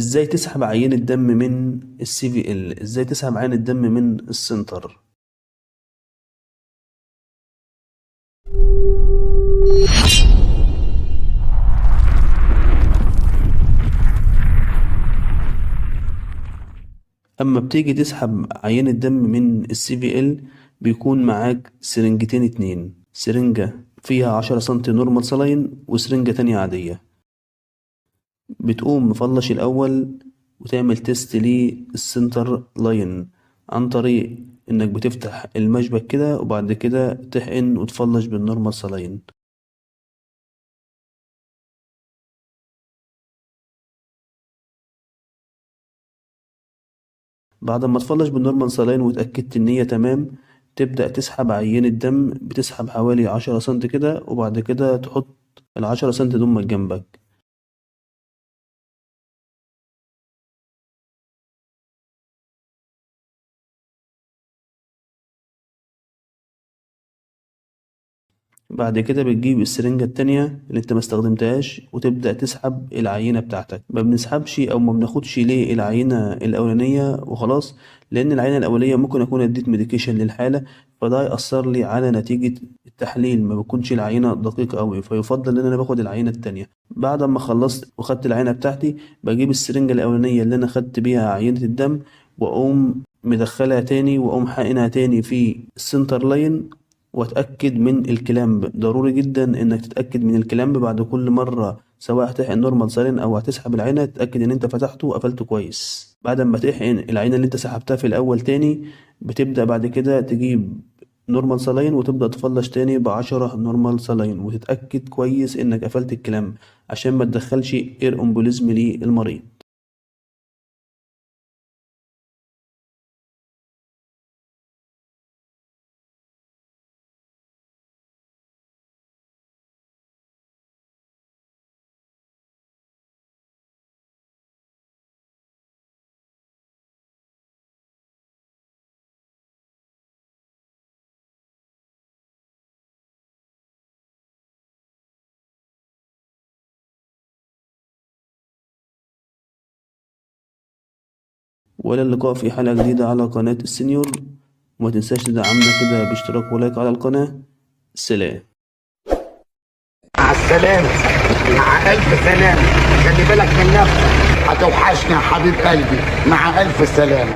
ازاي تسحب عينة دم من السي في ال؟ ازاي تسحب عينة دم من السنتر؟ اما بتيجي تسحب عينة دم من السي في ال، بيكون معاك سرنجتين اتنين، سرنجة فيها 10 سنتي نورمال سلاين وسرنجة تانية عادية. بتقوم مفلش الأول وتعمل تيست للسنتر لاين عن طريق إنك بتفتح المشبك كده، وبعد كده تحقن وتفلش بالنورمال سلاين. بعد ما تفلش بالنورمال سلاين واتأكدت إن هي تمام، تبدأ تسحب عينة دم. بتسحب حوالي 10 سنتي كده، وبعد كده تحط ال10 سنتي دول جنبك. بعد كده بتجيب السرنجة التانية اللي انت ما استخدمتهاش وتبدأ تسحب العينة بتاعتك. ما بنسحبش او ما بناخدش ليه العينة الأولانية وخلاص، لأن العينة الأولية ممكن أكون اديت ميديكيشن للحالة، فده يأثر لي على نتيجة التحليل، ما بتكونش العينة دقيقة أوي، فيفضل إن أنا باخد العينة التانية. بعد ما خلصت وخدت العينة بتاعتي، بجيب السرنجة الأولانية اللي أنا خدت بيها عينة الدم، وأقوم مدخلها تاني وأقوم حقنها تاني في السنتر لاين، واتاكد من الكلامب. ضروري جدا انك تتاكد من الكلامب بعد كل مره، سواء هتحقن نورمال سالين او هتسحب العينه، تتاكد ان انت فتحته وقفلته كويس. بعد ما تحقن العينه اللي انت سحبتها في الاول تاني، بتبدا بعد كده تجيب نورمال سلاين وتبدا تفلش تاني ب10 نورمال سلاين، وتتاكد كويس انك قفلت الكلامب عشان ما تدخلش اير امبوليزم للمريض. وإلى اللقاء في حلقة جديدة على قناة السينيور. وما تنساش تدعمنا كده باشتراك ولايك على القناة. سلام. مع السلامة. مع ألف سلامة. خلي بالك من نفسك، هتوحشني يا حبيب قلبي. مع ألف سلامة.